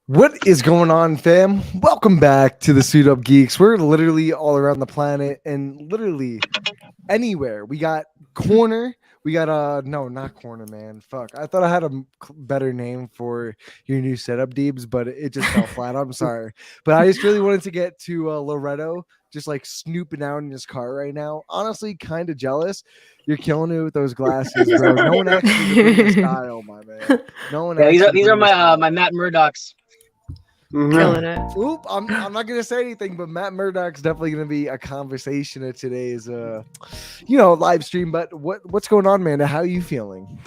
What is going on, fam? Welcome back to the Suit Up Geeks. We're literally all around the planet and literally anywhere. We got corner. We got no, not corner, man. Fuck. I thought I had a better name for your new setup, Deebs, but it just fell flat. I'm sorry. But I just really wanted to get to Loretto, just like snooping out in his car right now. Honestly, kind of jealous. You're killing it with those glasses, bro. No one actually brings style, my man. No one. Yeah, these are my Matt Murdochs. Killing it. Oop, I'm not gonna say anything, but Matt Murdoch's definitely gonna be a conversation of today's live stream. But what's going on, man? How are you feeling?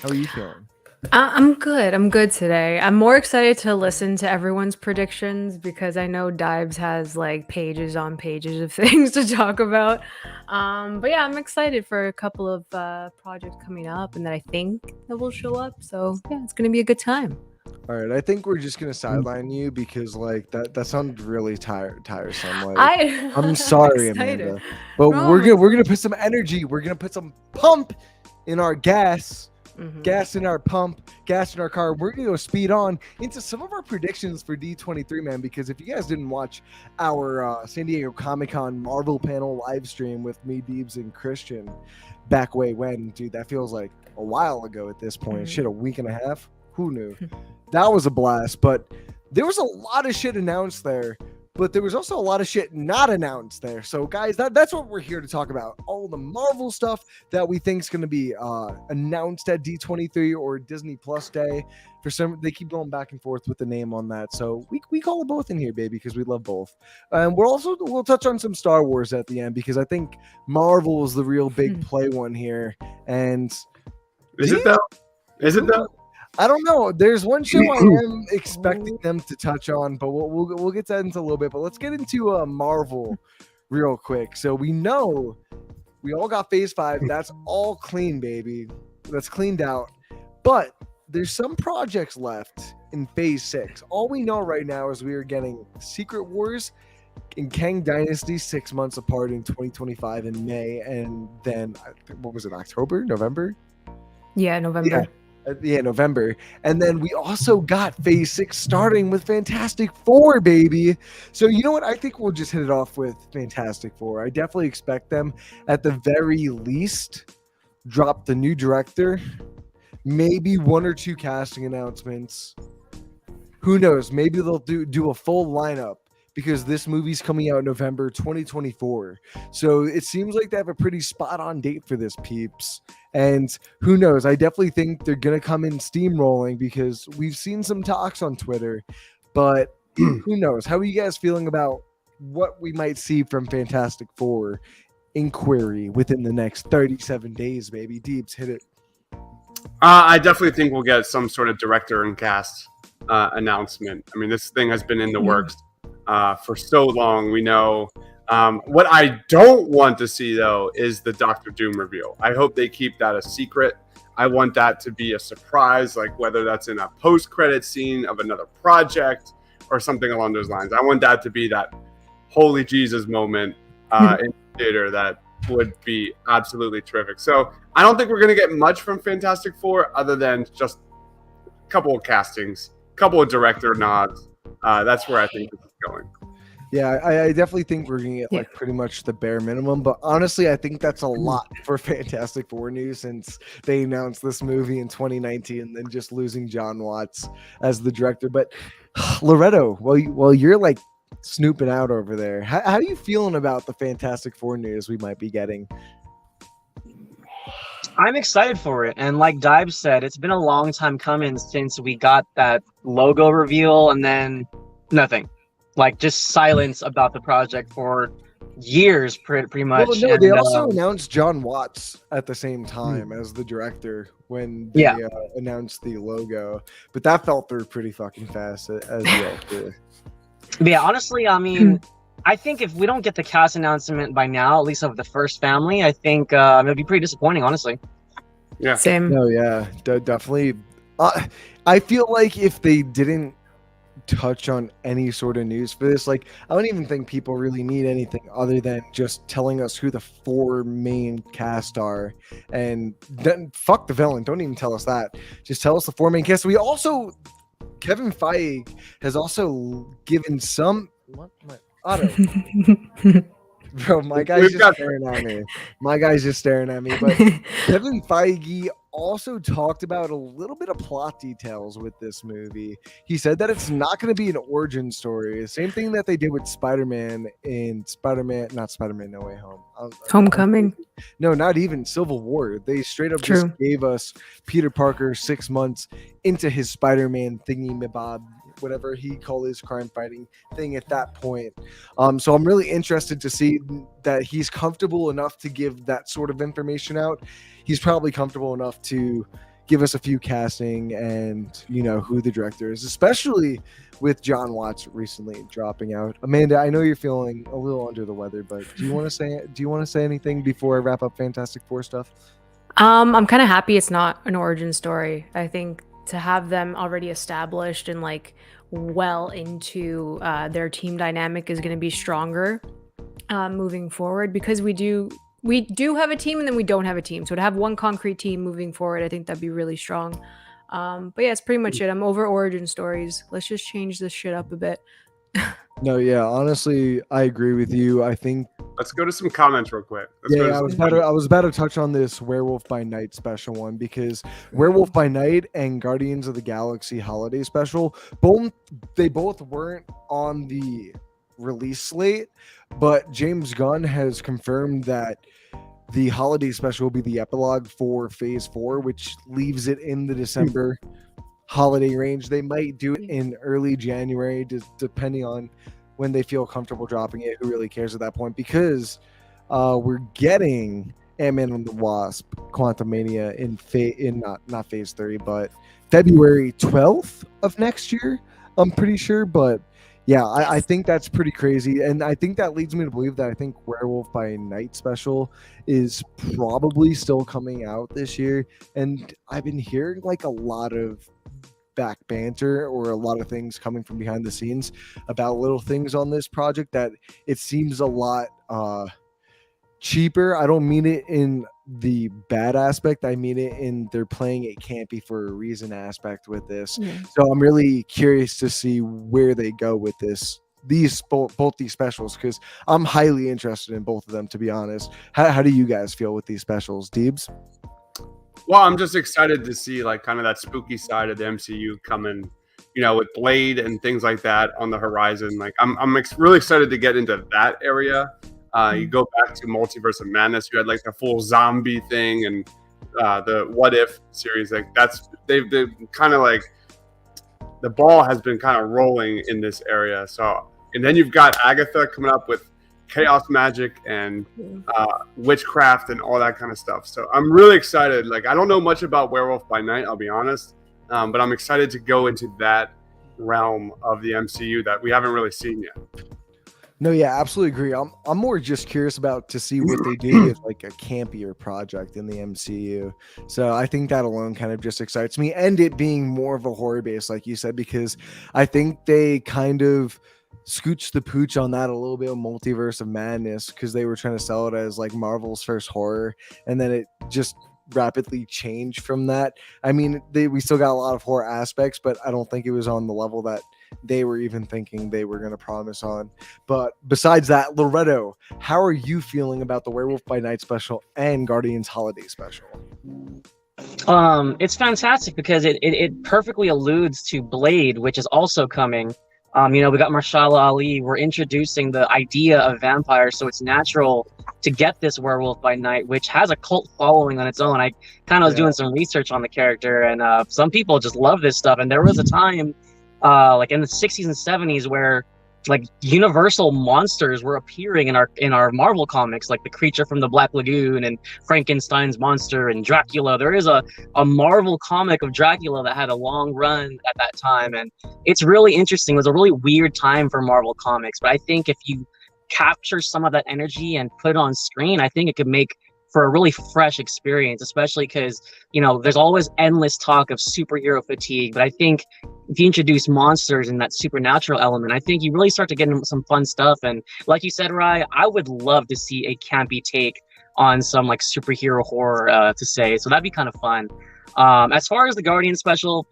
I'm good. I'm good today. I'm more excited to listen to everyone's predictions because I know Dibes has like pages on pages of things to talk about. But yeah, I'm excited for a couple of projects coming up and that I think that will show up. So yeah, it's gonna be a good time. All right, I think we're just gonna sideline you because like that sounds really tiresome. Like, I'm sorry, Amanda, but we're gonna put some energy. We're gonna put some pump in our gas. Gas in our pump, gas in our car. We're gonna go speed on into some of our predictions for D23, man. Because if you guys didn't watch our San Diego Comic-Con Marvel panel live stream with me, Deebs, and Christian back way when, dude, that feels like a while ago at this point. Shit, a week and a half. Who knew? That was a blast. But there was a lot of shit announced there. But there was also a lot of shit not announced there. So, guys, that's what we're here to talk about. All the Marvel stuff that we think is going to be announced at D23 or Disney Plus Day. For some, they keep going back and forth with the name on that. So we call it both in here, baby, because we love both. And we'll touch on some Star Wars at the end because I think Marvel is the real big play one here. And is it though? I don't know. There's one show I am expecting them to touch on, but we'll get that into a little bit. But let's get into Marvel real quick. So we know we all got Phase 5. That's all clean, baby. That's cleaned out. But there's some projects left in Phase 6. All we know right now is we are getting Secret Wars and Kang Dynasty 6 months apart in 2025 in May, and then what was it? October, November? Yeah, November. Yeah, November. And then we also got Phase 6 starting with Fantastic Four, baby. So you know what? I think we'll just hit it off with Fantastic Four. I definitely expect them at the very least drop the new director, maybe one or two casting announcements. Who knows? Maybe they'll do a full lineup because this movie's coming out November 2024. So it seems like they have a pretty spot on date for this, peeps. And who knows? I definitely think they're going to come in steamrolling because we've seen some talks on Twitter, but who knows? How are you guys feeling about what we might see from Fantastic Four inquiry within the next 37 days, baby? Deebs, hit it. I definitely think we'll get some sort of director and cast announcement. I mean, this thing has been in the works for so long. We know. What I don't want to see, though, is the Doctor Doom reveal. I hope they keep that a secret. I want that to be a surprise, like whether that's in a post-credit scene of another project or something along those lines. I want that to be that holy Jesus moment in theater that would be absolutely terrific. So I don't think we're going to get much from Fantastic Four other than just a couple of castings, a couple of director nods. That's where I think this is going. Yeah, I definitely think we're going to get like pretty much the bare minimum. But honestly, I think that's a lot for Fantastic Four news since they announced this movie in 2019 and then just losing John Watts as the director. But Loretto, while you're like snooping out over there, how are you feeling about the Fantastic Four news we might be getting? I'm excited for it. And like Dibes said, it's been a long time coming since we got that logo reveal and then nothing. Like just silence about the project for years, pretty much. Well, no, they also announced John Watts at the same time as the director when they announced the logo, but that fell through pretty fucking fast as well. Too. Yeah, honestly, I mean, I think if we don't get the cast announcement by now, at least of the first family, I think it'll be pretty disappointing, honestly. Yeah. Same. No, yeah, definitely. I feel like if they didn't touch on any sort of news for this. Like, I don't even think people really need anything other than just telling us who the 4 main cast are, and then fuck the villain. Don't even tell us that. Just tell us the 4 main cast. We also, Kevin Feige has also given some. What? My auto. Bro, my guy's just staring at me. My guy's just staring at me. But Kevin Feige also talked about a little bit of plot details with this movie. He said that it's not going to be an origin story. Same thing that they did with Spider-Man in not Spider-Man No Way Home. Homecoming. No, not even Civil War. They straight up just gave us Peter Parker 6 months into his Spider-Man thingy-mabob, whatever he called his crime fighting thing at that point. So I'm really interested to see that he's comfortable enough to give that sort of information out. He's probably comfortable enough to give us a few casting and, you know, who the director is, especially with John Watts recently dropping out. Amanda, I know you're feeling a little under the weather, but do you want to say anything before I wrap up Fantastic Four stuff? I'm kind of happy it's not an origin story. I think to have them already established and like well into their team dynamic is going to be stronger moving forward, because we do have a team and then we don't have a team. So to have one concrete team moving forward, I think that'd be really strong. But yeah, it's pretty much it. I'm over origin stories. Let's just change this shit up a bit. No, yeah, honestly, I agree with you. I think let's go to some comments real quick. I was about to touch on this Werewolf by Night special one, because Werewolf by Night and Guardians of the Galaxy holiday special, they both weren't on the release slate, but James Gunn has confirmed that the holiday special will be the epilogue for Phase 4, which leaves it in the December holiday range. They might do it in early January, depending on when they feel comfortable dropping it. Who really cares at that point? Because we're getting Ant-Man and the Wasp: Quantumania in not Phase 3, but February 12th of next year, I'm pretty sure. But yeah, I think that's pretty crazy, and I think that leads me to believe that I think Werewolf by Night special is probably still coming out this year. And I've been hearing like a lot of back banter or a lot of things coming from behind the scenes about little things on this project that it seems a lot cheaper. I don't mean it in the bad aspect. I mean it in they're playing it campy for a reason aspect with this. So I'm really curious to see where they go with this. Both these specials, because I'm highly interested in both of them, to be honest. How do you guys feel with these specials, Deebs? Well, I'm just excited to see like kind of that spooky side of the MCU coming, you know, with Blade and things like that on the horizon. Like I'm really excited to get into that area. You go back to Multiverse of Madness, you had like the full zombie thing, and the What If series. Like they've kind of like the ball has been kind of rolling in this area. So, and then you've got Agatha coming up with chaos magic and witchcraft and all that kind of stuff. So I'm really excited. Like, I don't know much about Werewolf by Night, I'll be honest, but I'm excited to go into that realm of the MCU that we haven't really seen yet. No, yeah, absolutely agree. I'm more just curious about to see what they do with like a campier project in the MCU. So I think that alone kind of just excites me, and it being more of a horror base, like you said, because I think they kind of scooched the pooch on that a little bit of Multiverse of Madness, because they were trying to sell it as like Marvel's first horror, and then it just rapidly changed from that. I mean, we still got a lot of horror aspects, but I don't think it was on the level that they were even thinking they were going to promise on. But besides that, Loretto, how are you feeling about the Werewolf by Night special and Guardians holiday special? It's fantastic because it perfectly alludes to Blade, which is also coming. You know, we got Mahershala Ali. We're introducing the idea of vampires, so it's natural to get this Werewolf by Night, which has a cult following on its own. I kind of was doing some research on the character, and some people just love this stuff. And there was a time, like in the 60s and 70s, where like universal monsters were appearing in our Marvel comics, like the creature from the Black Lagoon and Frankenstein's monster and Dracula. There is a Marvel comic of Dracula that had a long run at that time, and it's really interesting. It was a really weird time for Marvel comics, but I think if you capture some of that energy and put it on screen, I think it could make for a really fresh experience, especially because, you know, there's always endless talk of superhero fatigue, but I think if you introduce monsters and that supernatural element, I think you really start to get into some fun stuff. And like you said, Rye, I would love to see a campy take on some like superhero horror to say. So that'd be kind of fun. As far as the Guardian special,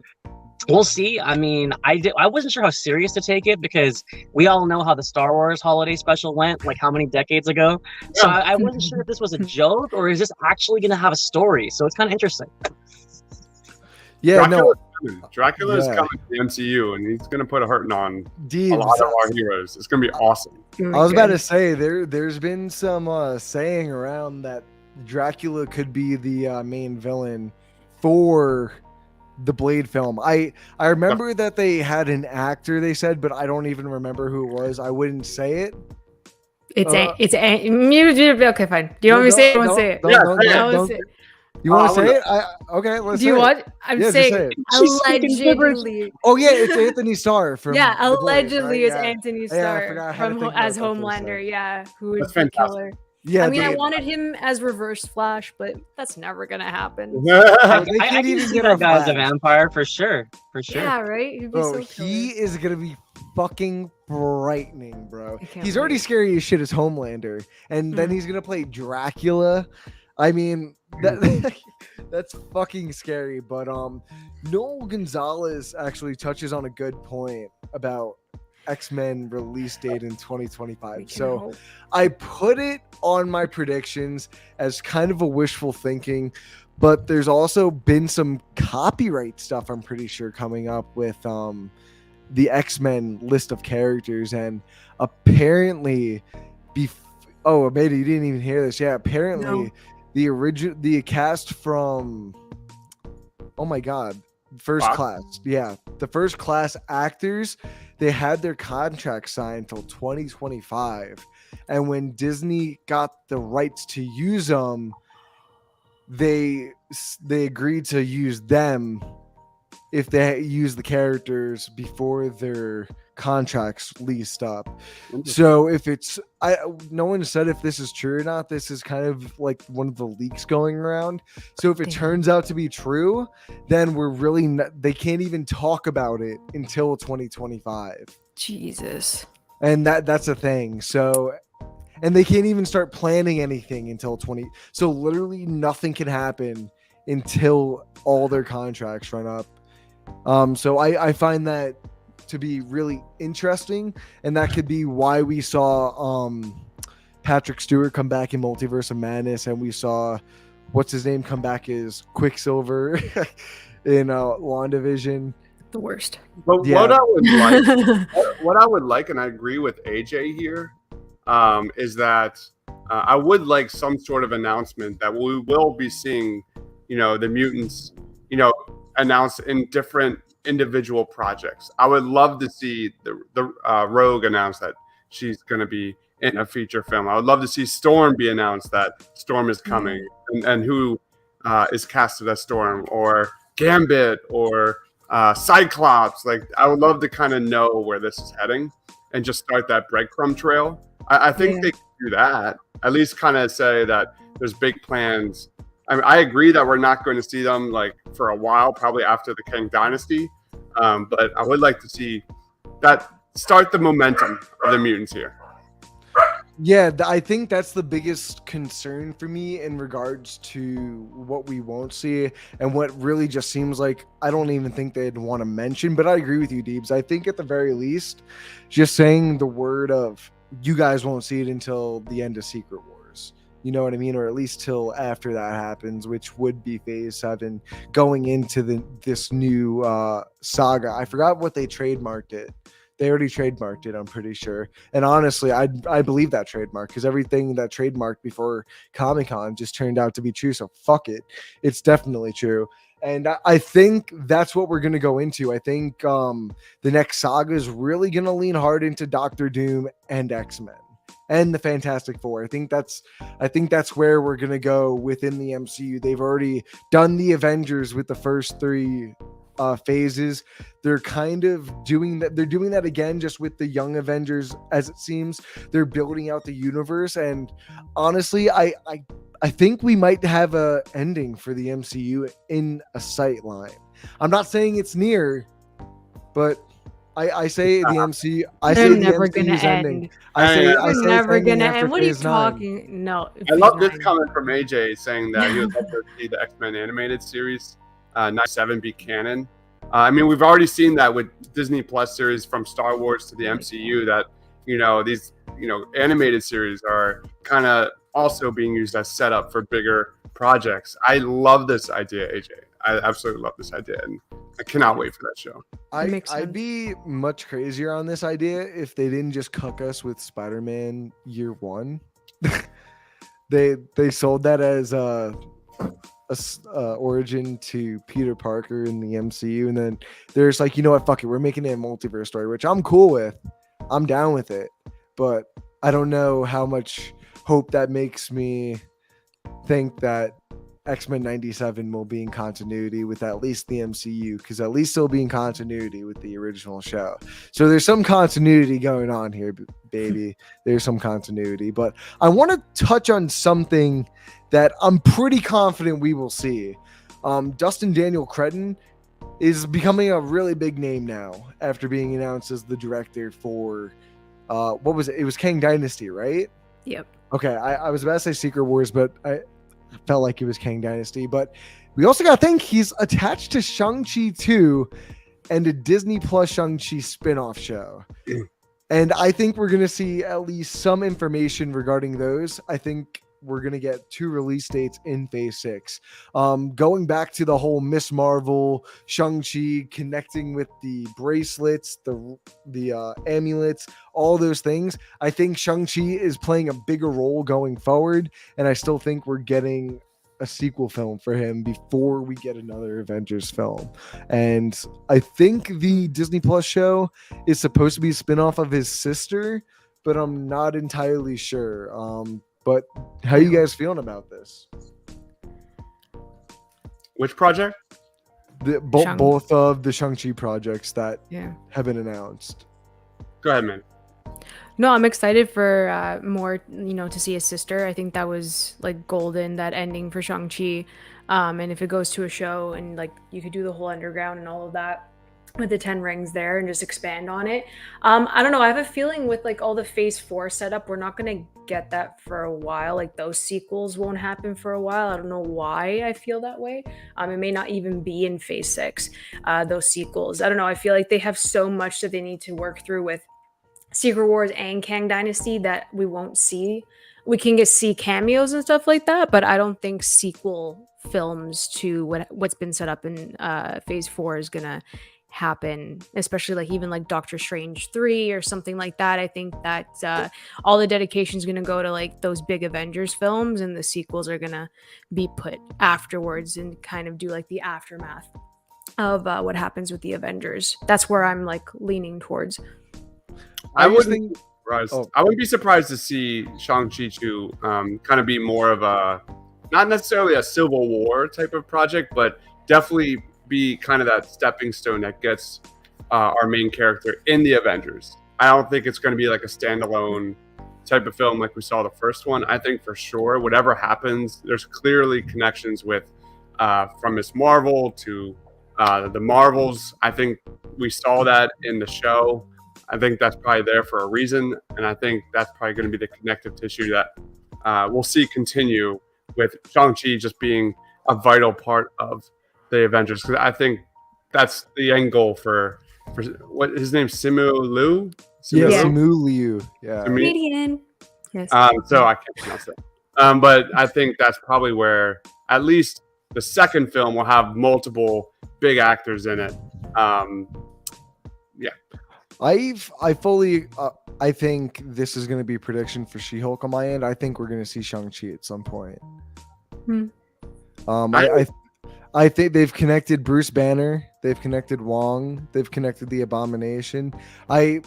we'll see. I mean, I wasn't sure how serious to take it because we all know how the Star Wars holiday special went, like how many decades ago. So I wasn't sure if this was a joke or is this actually going to have a story. So it's kind of interesting. Yeah, Dracula is coming to the MCU, and he's gonna put a hurting on a lot of our heroes. It's gonna be awesome. I was about to say there's been some saying around that Dracula could be the main villain for the Blade film. I remember that they had an actor, they said, but I don't even remember who it was. I wouldn't say it. Okay, fine. Do you want me to say it? I won't say it. You want to say it? Okay, let's do you want? I'm saying say allegedly. Oh yeah, it's Anthony Starr from. Yeah, allegedly it's Anthony Starr from as Homelander. Yeah, who is the killer? Yeah, I mean, I wanted him as Reverse Flash, but that's never gonna happen. I can see that guy as a vampire for sure. Yeah, right. He'd be so he is gonna be fucking frightening, bro. He's already scary as shit as Homelander, and then he's gonna play Dracula. I mean, that's fucking scary. But Noel Gonzalez actually touches on a good point about X-Men release date in 2025. So I put it on my predictions as kind of a wishful thinking, but there's also been some copyright stuff I'm pretty sure coming up with the X-Men list of characters, and apparently maybe you didn't even hear this. Yeah, apparently the cast from First Class. Yeah, the First Class actors, they had their contract signed till 2025, and when Disney got the rights to use them, they agreed to use them if they use the characters before their contracts leased up. So if no one said if this is true or not. This is kind of like one of the leaks going around. So if it turns out to be true, then we're really they can't even talk about it until 2025. Jesus. And that's a thing. So, and they can't even start planning anything until so literally nothing can happen until all their contracts run up. So I find that to be really interesting, and that could be why we saw Patrick Stewart come back in Multiverse of Madness, and we saw what's his name come back as Quicksilver in WandaVision. The worst. But what I would like, and I agree with AJ here, is that I would like some sort of announcement that we will be seeing, the mutants, announced in different individual projects. I would love to see the Rogue announce that she's going to be in a feature film. I would love to see Storm be announced that Storm is coming, and who is casted as Storm, or Gambit, or Cyclops. Like, I would love to kind of know where this is heading and just start that breadcrumb trail. I think they can do that. At least kind of say that there's big plans. I mean, I agree that we're not going to see them like for a while, probably after the Kang Dynasty. But I would like to see that start the momentum of the mutants here. Yeah, I think that's the biggest concern for me in regards to what we won't see, and what really just seems like I don't even think they'd want to mention. But I agree with you, Deebs. I think at the very least, just saying the word of you guys won't see it until the end of Secret Wars. You know what I mean? Or at least till after that happens, which would be Phase 7, going into this new saga. I forgot what they trademarked it. They already trademarked it, I'm pretty sure. And honestly, I believe that trademark, because everything that trademarked before Comic-Con just turned out to be true. So fuck it. It's definitely true. And I think that's what we're going to go into. I think the next saga is really going to lean hard into Doctor Doom and X-Men and the Fantastic Four. I think that's where we're going to go within the MCU. They've already done the Avengers with the first 3 phases. They're kind of doing that. They're doing that again, just with the Young Avengers, as it seems. They're building out the universe. And honestly, I think we might have a ending for the MCU in a sight line. I'm not saying it's near, but I say the MC. I They're say the never gonna MCU's ending. end. I say They're it's never ending gonna after end. What are you Phase 9. talking? No. I love Phase this 9. comment from AJ saying that he would love to see the X-Men animated series 97 be canon. I mean, we've already seen that with Disney Plus series from Star Wars to the MCU. That these animated series are kind of also being used as setup for bigger projects. I love this idea, AJ. I absolutely love this idea, and I cannot wait for that show. I'd be much crazier on this idea if they didn't just cuck us with Spider-Man Year 1. They sold that as a origin to Peter Parker in the MCU, and then there's like, you know what, fuck it, we're making it a multiverse story, which I'm cool with. I'm down with it, but I don't know how much hope that makes me think that X-Men 97 will be in continuity with at least the MCU, because at least it'll be in continuity with the original show. So there's some continuity going on here, baby. There's some continuity, but I want to touch on something that I'm pretty confident we will see. Dustin Daniel Cretton is becoming a really big name now after being announced as the director for what was it? It was Kang Dynasty, right? Yep. Okay, I was about to say Secret Wars, but I felt like it was Kang Dynasty. But we also got to think he's attached to Shang-Chi 2 and a Disney Plus Shang-Chi spin-off show. And I think we're going to see at least some information regarding those. I think we're going to get 2 release dates in Phase 6. Going back to the whole Miss Marvel, Shang-Chi connecting with the bracelets, the amulets, all those things. I think Shang-Chi is playing a bigger role going forward, and I still think we're getting a sequel film for him before we get another Avengers film. And I think the Disney Plus show is supposed to be a spinoff of his sister, but I'm not entirely sure. But how are you guys feeling about this? Which project? Both of the Shang-Chi projects that have been announced. Go ahead, man. No, I'm excited for more, to see his sister. I think that was like golden, that ending for Shang-Chi. And if it goes to a show and like you could do the whole underground and all of that with the 10 rings there and just expand on it. I don't know. I have a feeling with like all the Phase 4 setup, we're not going to get that for a while. Like those sequels won't happen for a while. I don't know why I feel that way. It may not even be in Phase 6, those sequels. I don't know. I feel like they have so much that they need to work through with Secret Wars and Kang Dynasty that we won't see. We can see cameos and stuff like that, but I don't think sequel films to what's been set up in Phase 4 is going to happen, especially like even like Doctor Strange 3 or something like that. I think that all the dedication is going to go to like those big Avengers films, and the sequels are going to be put afterwards and kind of do like the aftermath of what happens with the Avengers. That's where I'm like leaning towards. I wouldn't be surprised to see Shang-Chi 2 kind of be more of a, not necessarily a Civil War type of project, but definitely be kind of that stepping stone that gets our main character in the Avengers. I don't think it's going to be like a standalone type of film like we saw the first one. I think for sure, whatever happens, there's clearly connections with from Miss Marvel to the Marvels. I think we saw that in the show. I think that's probably there for a reason, and I think that's probably going to be the connective tissue that we'll see continue with Shang-Chi just being a vital part of the Avengers, because I think that's the end goal for what his name's Simu Liu. Simu Liu. Yeah. Comedian. Yes. So I can't pronounce it. But I think that's probably where at least the second film will have multiple big actors in it. I think this is going to be a prediction for She-Hulk on my end. I think we're going to see Shang-Chi at some point. I think they've connected Bruce Banner, they've connected Wong, they've connected the Abomination. I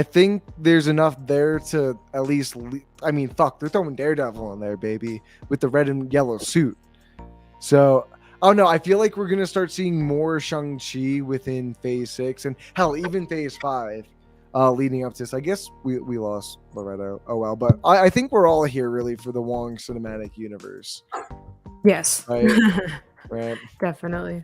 think there's enough there to at least. I mean, fuck, they're throwing Daredevil in there, baby, with the red and yellow suit. So, oh no, I feel like we're gonna start seeing more Shang-Chi within Phase 6, and hell, even Phase 5, leading up to this. I guess we lost Loretto. Oh well, but I think we're all here really for the Wong cinematic universe. Yes. Right. Right. Definitely.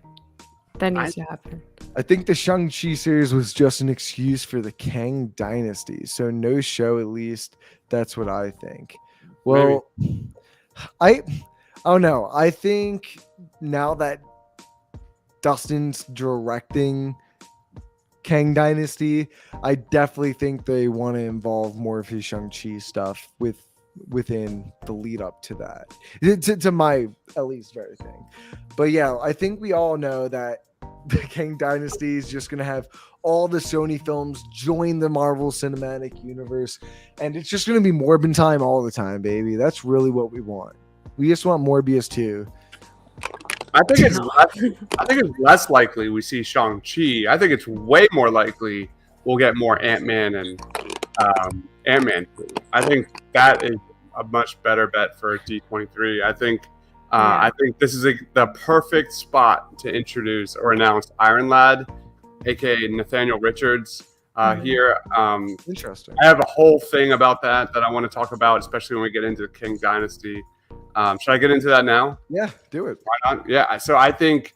That needs to happen. I think the Shang-Chi series was just an excuse for the Kang Dynasty. So no show, at least. That's what I think. Well, I don't know. I think now that Dustin's directing Kang Dynasty, I definitely think they want to involve more of his Shang-Chi stuff within the lead up to that. To my at least very thing. But yeah, I think we all know that the Kang Dynasty is just going to have all the Sony films join the Marvel Cinematic Universe, and it's just going to be Morbin time all the time, baby. That's really what we want. We just want Morbius 2. I think it's less likely we see Shang-Chi. I think it's way more likely we'll get more Ant-Man and Ant-Man 2. I think that is a much better bet for D23. I think this is the perfect spot to introduce or announce Iron Lad, aka Nathaniel Richards. Here, Interesting. I have a whole thing about that I want to talk about, especially when we get into the King Dynasty. Should I get into that now? Yeah, do it. Why not? Yeah. So I think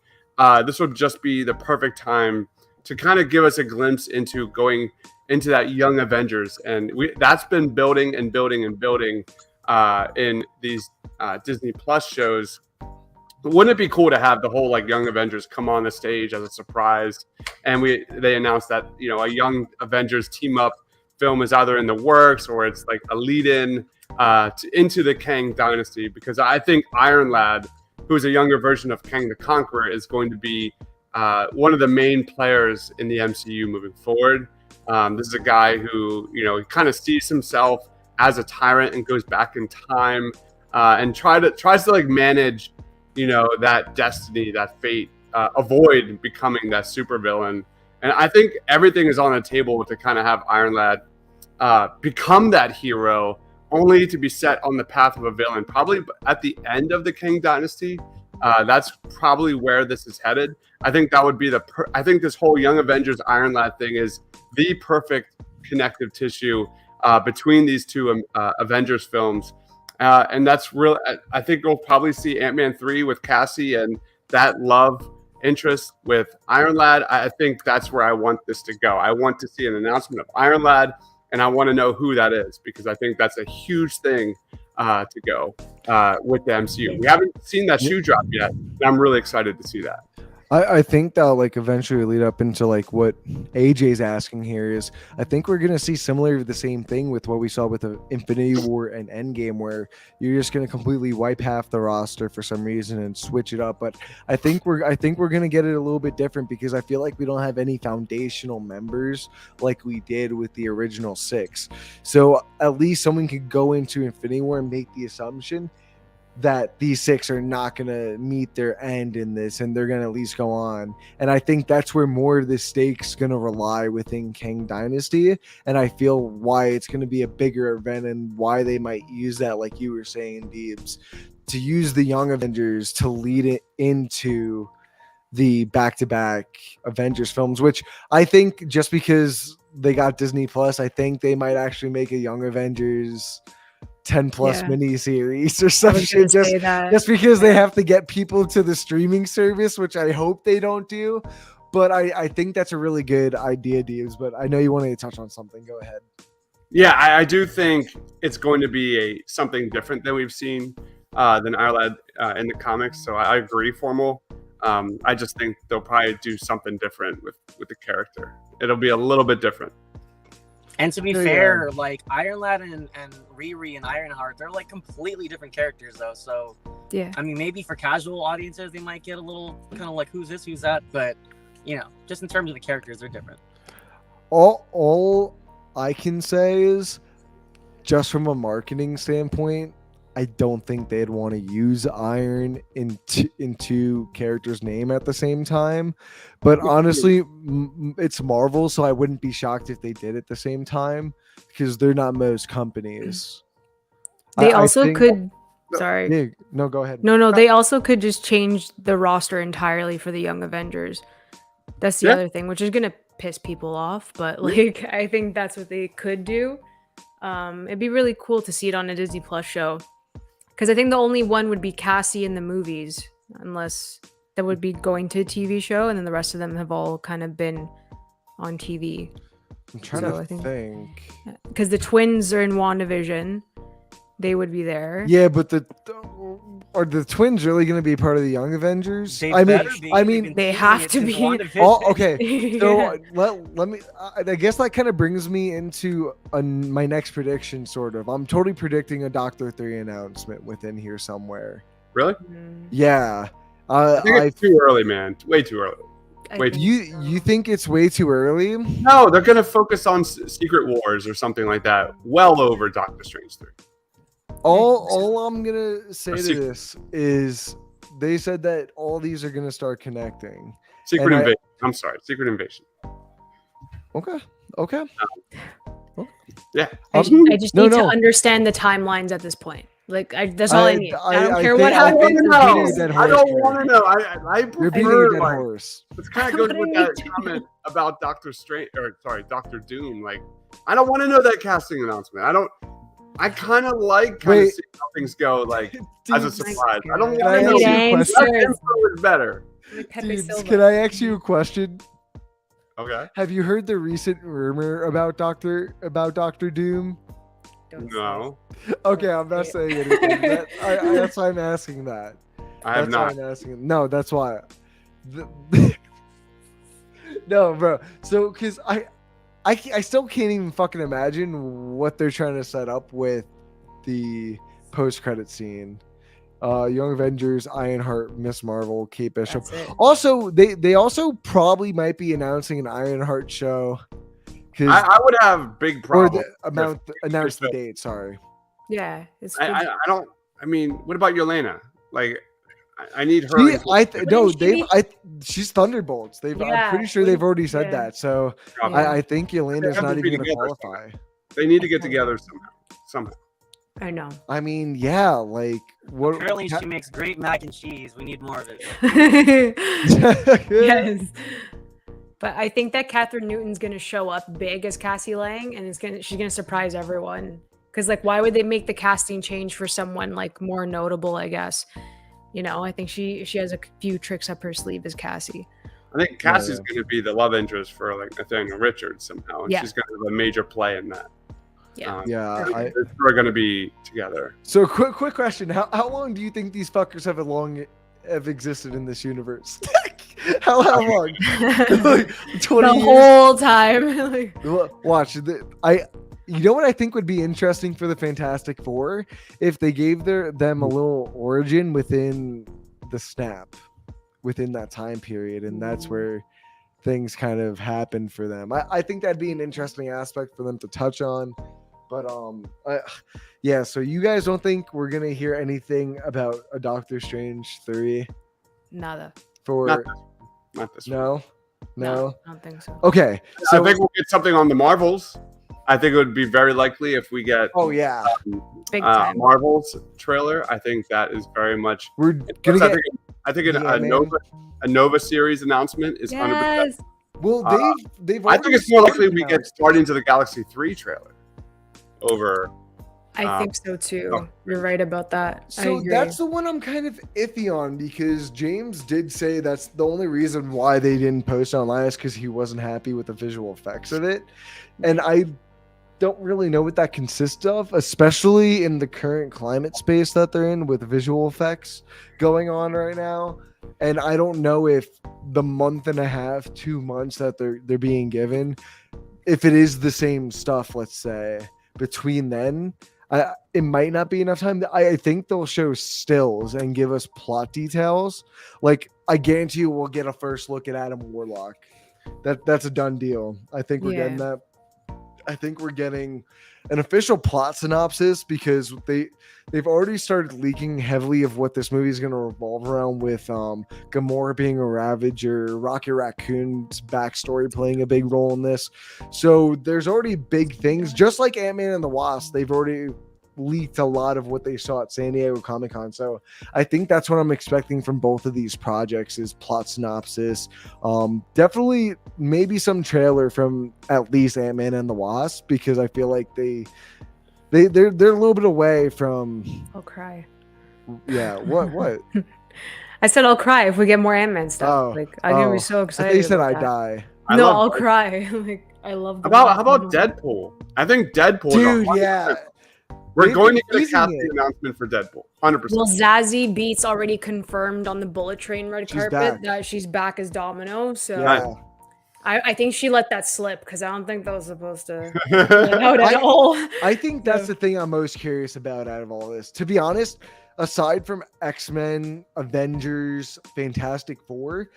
this would just be the perfect time to kind of give us a glimpse into going into that Young Avengers, and that's been building and building and building in these Disney Plus shows. But wouldn't it be cool to have the whole like Young Avengers come on the stage as a surprise? And they announced that a Young Avengers team up film is either in the works or it's like a lead in into the Kang Dynasty, because I think Iron Lad, who is a younger version of Kang the Conqueror, is going to be one of the main players in the MCU moving forward. This is a guy who kind of sees himself as a tyrant and goes back in time and tries to like manage that destiny, that fate, avoid becoming that supervillain. And I think everything is on the table to kind of have Iron Lad become that hero, only to be set on the path of a villain, probably at the end of the King Dynasty. That's probably where this is headed. I think that would be I think this whole Young Avengers Iron Lad thing is the perfect connective tissue between these two Avengers films. And that's real. I think we'll probably see Ant-Man 3 with Cassie and that love interest with Iron Lad. I think that's where I want this to go. I want to see an announcement of Iron Lad, and I want to know who that is, because I think that's a huge thing to go with the MCU. We haven't seen that shoe drop yet, and I'm really excited to see that. I think that'll like eventually lead up into like what AJ's asking here is, I think we're going to see similar to the same thing with what we saw with the Infinity War and Endgame, where you're just going to completely wipe half the roster for some reason and switch it up. But I think we're going to get it a little bit different, because I feel like we don't have any foundational members like we did with the original 6. So at least someone could go into Infinity War and make the assumption that these 6 are not going to meet their end in this, and they're going to at least go on. And I think that's where more of the stakes going to rely within Kang Dynasty. And I feel why it's going to be a bigger event, and why they might use that, like you were saying, Deebs, to use the Young Avengers to lead it into the back-to-back Avengers films, which I think just because they got Disney Plus, I think they might actually make a Young Avengers 10 plus mini series or some shit, just because they have to get people to the streaming service, which I hope they don't do. But I think that's a really good idea, Deebs. But I know you wanted to touch on something. Go ahead. Yeah, I do think it's going to be something different than we've seen than Iron Lad in the comics. So I agree, Formal. I just think they'll probably do something different with the character. It'll be a little bit different. And to be fair, like Iron Lad and Riri and Ironheart, they're like completely different characters though. So yeah, I mean, maybe for casual audiences, they might get a little kind of like, who's this, who's that? But just in terms of the characters, they're different. All I can say is, just from a marketing standpoint, I don't think they'd want to use Iron into characters' name at the same time. But honestly, it's Marvel, so I wouldn't be shocked if they did at the same time, because they're not most companies. They also could. Sorry. Yeah, no, go ahead. No. They also could just change the roster entirely for the Young Avengers. That's the other thing, which is gonna piss people off. But like, I think that's what they could do. It'd be really cool to see it on a Disney Plus show. Because I think the only one would be Cassie in the movies, unless that would be going to a TV show, and then the rest of them have all kind of been on TV. I'm trying to think. Because the twins are in WandaVision. They would be there. Yeah, but are the twins really going to be part of the Young Avengers? They they have to be. Okay. So let me. I guess that kind of brings me into my next prediction. Sort of. I'm totally predicting a Doctor 3 announcement within here somewhere. Really? Yeah. I think it's too early, man. Way too early. You think it's way too early? No, they're gonna focus on Secret Wars or something like that. Well over Doctor Strange 3. All I'm gonna say to this is they said that all these are gonna start connecting. Secret Invasion. I'm sorry, Secret Invasion. Okay. Yeah. I just need to understand the timelines at this point. Like that's all I need. I don't care what happens. I don't want to know. I You're beating a dead horse. It kind of goes with that comment about Doctor Doom. Like, I don't want to know that casting announcement. I kind of like kind of seeing how things go, like as a surprise. I don't want to know. Info is better. Can I ask you a question? Okay. Have you heard the recent rumor about Doctor Doom? No. Okay, I'm not saying anything. That's why I'm asking that. I have not. Why I'm asking. No, that's why. No, bro. So, because I still can't even fucking imagine what they're trying to set up with the post-credit scene. Young Avengers, Ironheart, Miss Marvel, Kate Bishop. Also, they also probably might be announcing an Ironheart show. I would have big problems. Announce the date. Sorry. Yeah, it's. I don't. I mean, what about Yelena? Like, I need her. She's Thunderbolts. I'm pretty sure they've already said that. So I think Yelena's not even going to qualify. They need to get together somehow. I know. I mean, yeah, like what? Apparently, she makes great mac and cheese. We need more of it. Yes. But I think that Catherine Newton's gonna show up big as Cassie Lang, and she's gonna surprise everyone. Because like, why would they make the casting change for someone like more notable? I guess, I think she has a few tricks up her sleeve as Cassie. I think Cassie's going to be the love interest for like Nathaniel Richards somehow, and she's going to have a major play in that. Yeah, we're going to be together. So quick question: How long do you think these fuckers have existed in this universe? How long? Like 20 the years? Whole time. Watch. You know what I think would be interesting for the Fantastic Four? If they gave them a little origin within the snap, within that time period, and that's where things kind of happen for them. I think that'd be an interesting aspect for them to touch on. But so you guys don't think we're gonna hear anything about a Doctor Strange 3? Nada. Not this one. No, I don't think so. Okay, so I think we'll get something on the Marvels. I think it would be very likely if we get big time Marvels trailer. I think that is very much. We're gonna get. I think a Nova series announcement is 100%. Well, they've. I think it's more likely we get Guardians of the Galaxy 3 trailer over. I think so too. You're right about that. So that's the one I'm kind of iffy on, because James did say that's the only reason why they didn't post online is because he wasn't happy with the visual effects of it. And I don't really know what that consists of, especially in the current climate space that they're in with visual effects going on right now. And I don't know if the month and a half, 2 months that they're being given, if it is the same stuff, let's say, between then. It might not be enough time. I think they'll show stills and give us plot details. Like, I guarantee you we'll get a first look at Adam Warlock. That's a done deal. I think we're getting that. I think we're getting an official plot synopsis, because they've already started leaking heavily of what this movie is going to revolve around, with Gamora being a Ravager, Rocket Raccoon's backstory playing a big role in this. So there's already big things, just like Ant-Man and the Wasp. They've already leaked a lot of what they saw at San Diego Comic-Con. So I think that's what I'm expecting from both of these projects, is plot synopsis. Definitely maybe some trailer from at least Ant-Man and the Wasp, because I feel like they're a little bit away from. I'll cry. Yeah. What? I said I'll cry if we get more Ant-Man stuff. Oh, Like I'm gonna be so I excited. thought you said about I that. die. No, love I'll both. cry. Like I love. How about Deadpool? I think Deadpool. Dude, is 100%. yeah. We're They've going to been get a teasing casting it. announcement for Deadpool. 100%. Well, Zazie Beetz already confirmed on the Bullet Train red She's carpet back. that she's back as Domino. So Yeah. I think she let that slip because I don't think that was supposed to get out at all. I think that's the thing I'm most curious about out of all this. To be honest, aside from X-Men, Avengers, Fantastic Four,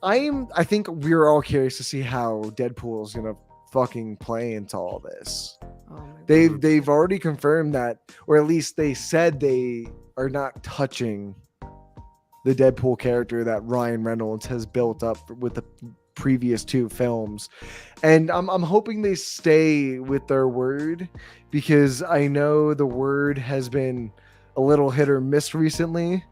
I think we're all curious to see how Deadpool is gonna fucking play into all this. Oh my God. They've already confirmed that, or at least they said they are not touching the Deadpool character that Ryan Reynolds has built up with the previous two films, and I'm hoping they stay with their word, because I know the word has been a little hit or miss recently,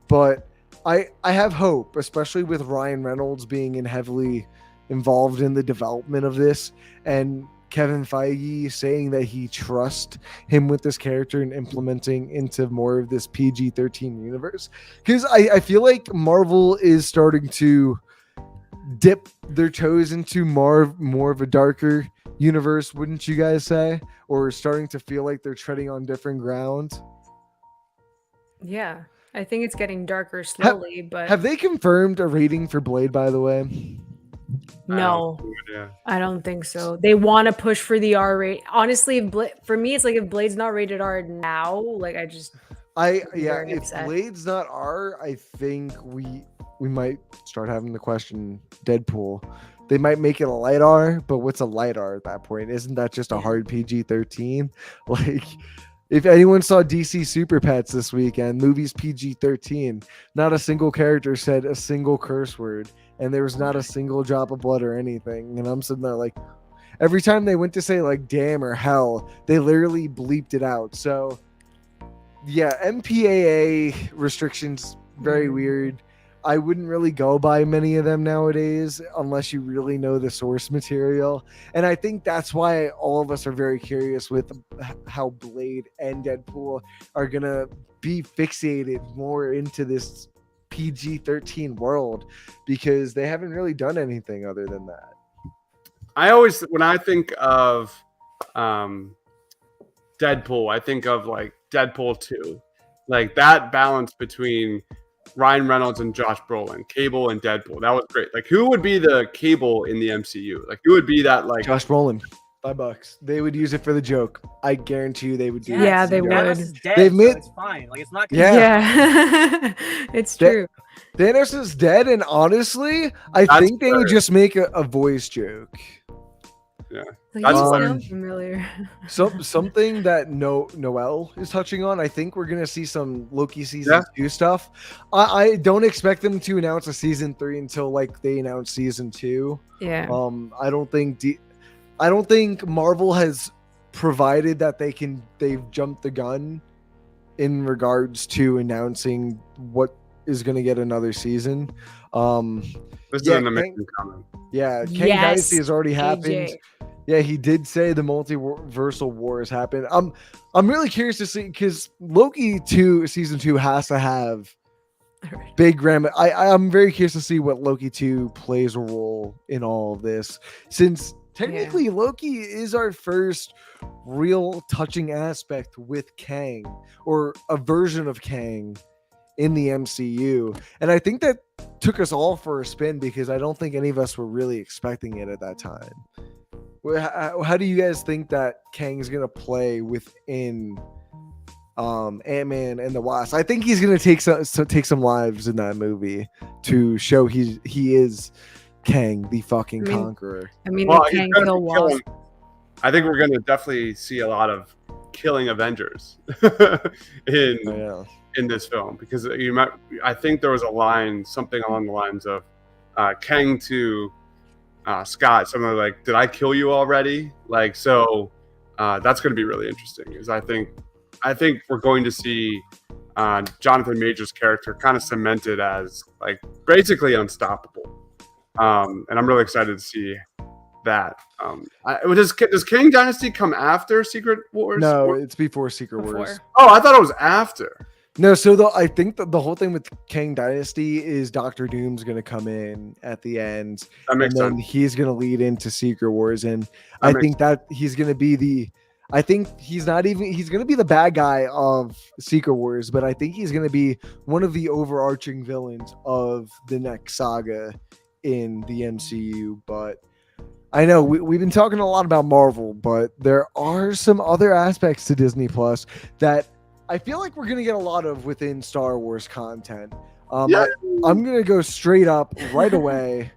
but I have hope, especially with Ryan Reynolds being heavily involved in the development of this, and Kevin Feige saying that he trusts him with this character and implementing into more of this PG-13 universe, because I feel like Marvel is starting to dip their toes into more of a darker universe, wouldn't you guys say? Or starting to feel like they're treading on different ground. Yeah, I think it's getting darker slowly, but Have they confirmed a rating for Blade, by the way? no, Yeah. I don't think so. They want to push for the R rate. Honestly, for me, it's like if Blade's not rated R now, like very If upset. Blade's not R, I think we might start having to question Deadpool. They might make it a light R, but what's a light R at that point? Isn't that just a hard PG-13? Like, if anyone saw DC Super Pets this weekend, movies PG-13, not a single character said a single curse word, and there was not a single drop of blood or anything. And I'm sitting there like, every time they went to say like damn or hell, they literally bleeped it out. So yeah, MPAA restrictions, very weird. I wouldn't really go by many of them nowadays unless you really know the source material. And I think that's why all of us are very curious with how Blade and Deadpool are going to be fixated more into this PG-13 world, because they haven't really done anything other than that. When I think of Deadpool, I think of like Deadpool 2. Like that balance between Ryan Reynolds and Josh Brolin, Cable and Deadpool. That was great. Like, who would be the Cable in the MCU? Like, who would be that? Like, Josh Brolin, $5. They would use it for the joke. I guarantee you, they would do. Yeah, they would. Thanos is dead, They've made- so it's fine. Like it's not. Yeah. It's true. Thanos is dead, and honestly, I That's think they would fair. just make a voice joke. Like, That's you fair. sound familiar. Something that Noel is touching on. I think we're gonna see some Loki season 2 stuff. I don't expect them to announce a season 3 until like they announce season 2. Yeah. I don't think Marvel has provided that they've jumped the gun in regards to announcing what is going to get another season. this is yeah, an amazing comment. Yeah, Kang Yes, Dynasty has already AJ. happened. Yeah, he did say the multiversal war has happened. I'm really curious to see, because Loki season 2 has to have big I'm very curious to see what Loki 2 plays a role in all of this, since technically Loki is our first real touching aspect with Kang, or a version of Kang in the MCU. And I think that took us all for a spin, because I don't think any of us were really expecting it at that time. How do you guys think that Kang is going to play within Ant-Man and the Wasp? I think he's going to take some lives in that movie to show he is Kang, the fucking conqueror. I mean, Well, they he's can't gonna kill be Wasp. I think we're going to definitely see a lot of killing Avengers in this film, because I think there was a line, something along the lines of Kang to Scott, something like, "Did I kill you already?" Like, so that's going to be really interesting. Because I think we're going to see Jonathan Majors' character kind of cemented as like basically unstoppable, and I'm really excited to see that. Does Kang Dynasty come after Secret Wars? No, it's before Secret Wars. Oh, I thought it was after. No, so I think that the whole thing with Kang Dynasty is Doctor Doom's going to come in at the end, That makes and then sense. he's going to lead into Secret Wars, and That I makes think that he's going to be I think he's going to be the bad guy of Secret Wars, but I think he's going to be one of the overarching villains of the next saga in the MCU. But I know we've been talking a lot about Marvel, but there are some other aspects to Disney Plus that I feel like we're gonna get a lot of within Star Wars content. Yeah. I'm gonna go straight up right away.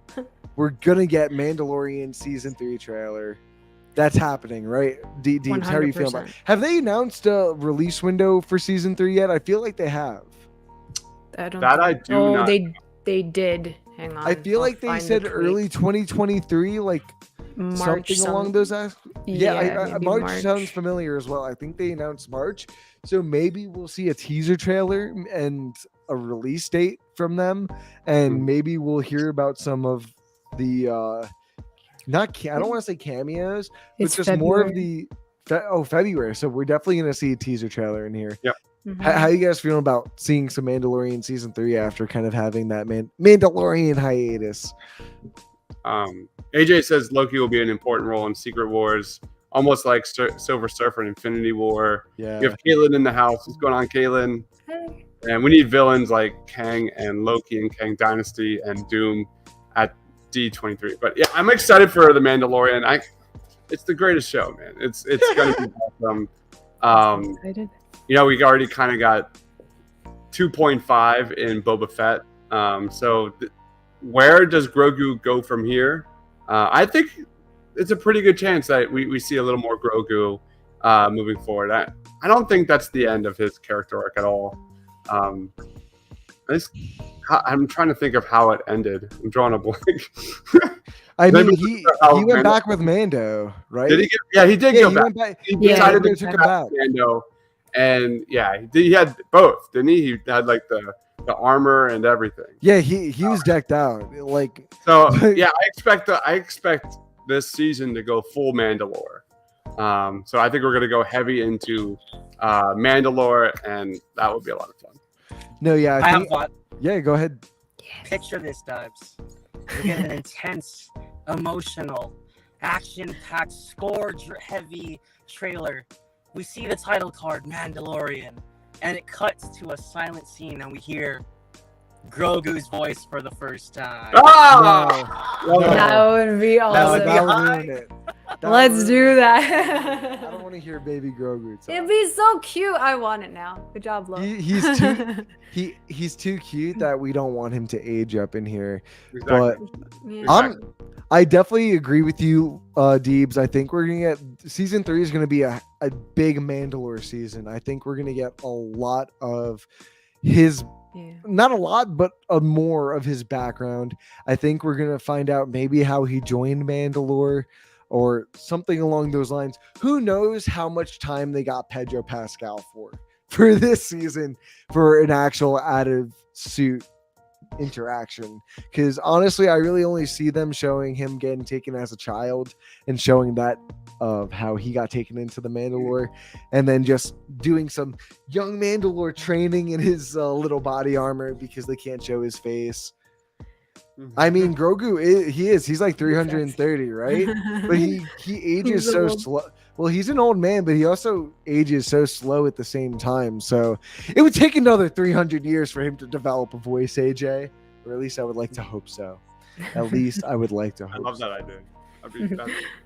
We're gonna get Mandalorian season 3 trailer. That's happening, right? Deeps, how are you feeling about it? Have they announced a release window for season 3 yet? I feel like they have. I don't. That I do not. They did. Hang on. I feel like they said early 2023, like March, something along those aspects. Yeah, March March sounds familiar as well. I think they announced March, so maybe we'll see a teaser trailer and a release date from them, and maybe we'll hear about some of the I don't want to say cameos, but just February. more of the February. So we're definitely gonna see a teaser trailer in here. Yep. Mm-hmm. How you guys feeling about seeing some Mandalorian season 3 after kind of having that Mandalorian hiatus? AJ says Loki will be an important role in Secret Wars, almost like Silver Surfer in Infinity War. Yeah. You have Caitlin in the house. What's going on, Caitlin? Hey. And we need villains like Kang and Loki and Kang Dynasty and Doom at D23. But yeah, I'm excited for The Mandalorian. It's the greatest show, man. It's going to be awesome. Excited. We already kind of got 2.5 in Boba Fett. So where does Grogu go from here? I think it's a pretty good chance that we see a little more Grogu moving forward. I don't think that's the end of his character arc at all. I'm trying to think of how it ended. I'm drawing a blank. I mean, he went back with Mando, right? Did he? He did go back. He decided to took go him back back. with Mando, and he had both, didn't he? He had like the armor and everything. Yeah, he was decked out. Like so, yeah, I expect this season to go full Mandalore. So I think we're gonna go heavy into Mandalore, and that would be a lot of fun. No, yeah, I have thought. Yeah, go ahead. Picture this, Dubs. We get an intense, emotional, action-packed, score-heavy trailer. We see the title card, Mandalorian, and it cuts to a silent scene, and we hear Grogu's voice for the first time. No. That would be awesome. That would ruin it. Let's do that. I don't want to hear Baby Grogu talk. It'd be so cute. I want it now. Good job, Lo. He's too cute that we don't want him to age up in here. Exactly. But Yeah. I definitely agree with you, Deebs. I think we're gonna get season 3 is gonna be a big Mandalore season. I think we're gonna get a lot of his. Yeah. Not a lot, but more of his background. I think we're gonna find out maybe how he joined Mandalore or something along those lines. Who knows how much time they got Pedro Pascal for this season for an actual out of suit interaction, because honestly I really only see them showing him getting taken as a child and showing that of how he got taken into the Mandalore, and then just doing some young Mandalore training in his little body armor because they can't show his face. I mean, Grogu he's like 330, right? But he ages so slow. Well, he's an old man, but he also ages so slow at the same time. So it would take another 300 years for him to develop a voice, AJ. Or at least I would like to hope so. At least I would like to hope. I love that idea.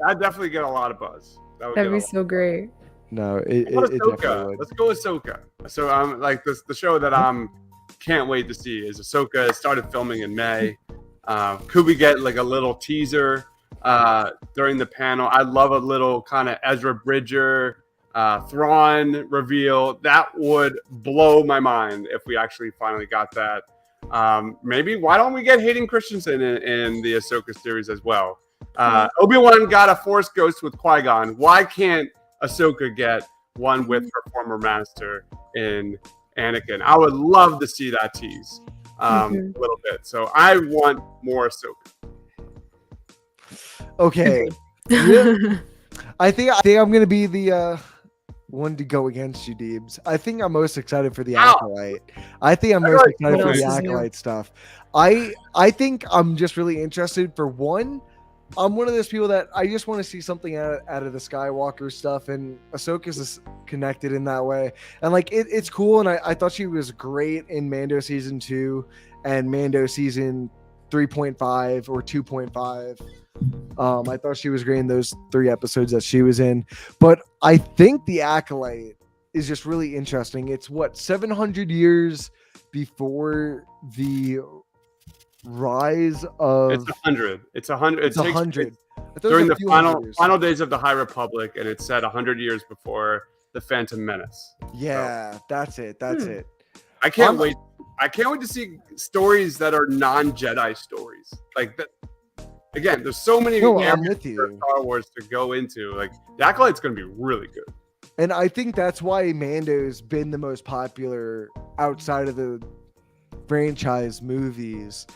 I'd definitely get a lot of buzz. That'd be so great. No, it definitely would. Let's go Ahsoka. So like the show that can't wait to see is Ahsoka. It started filming in May. Could we get like a little teaser during the panel? I'd love a little kind of Ezra Bridger, Thrawn reveal. That would blow my mind if we actually finally got that. Maybe why don't we get Hayden Christensen in the Ahsoka series as well? Obi-Wan got a Force ghost with Qui-Gon. Why can't Ahsoka get one with her former master in Anakin? I would love to see that tease a little bit. So I want more Ahsoka. Okay. I think I'm gonna be the one to go against you, Deebs. I think I'm most excited for the Ow! Acolyte. I think I'm most excited What for else the is new? Acolyte stuff. I think I'm just really interested for one. I'm one of those people that I just want to see something out of the Skywalker stuff, and Ahsoka's connected in that way. And like it's cool, and I thought she was great in Mando season 2 and Mando season 3.5 or 2.5. I thought she was great in those 3 episodes that she was in. But I think the Acolyte is just really interesting. It's what 700 years before the rise of. It's 100. It's 100. It's 100. During the final days of the High Republic, and it's set 100 years before the Phantom Menace. Yeah, that's it. That's it. I can't wait. I can't wait to see stories that are non-Jedi stories. Like that. Again, there's so many I'm with you. Star Wars to go into. Like the Acolyte's going to be really good. And I think that's why Mando's been the most popular outside of the franchise movies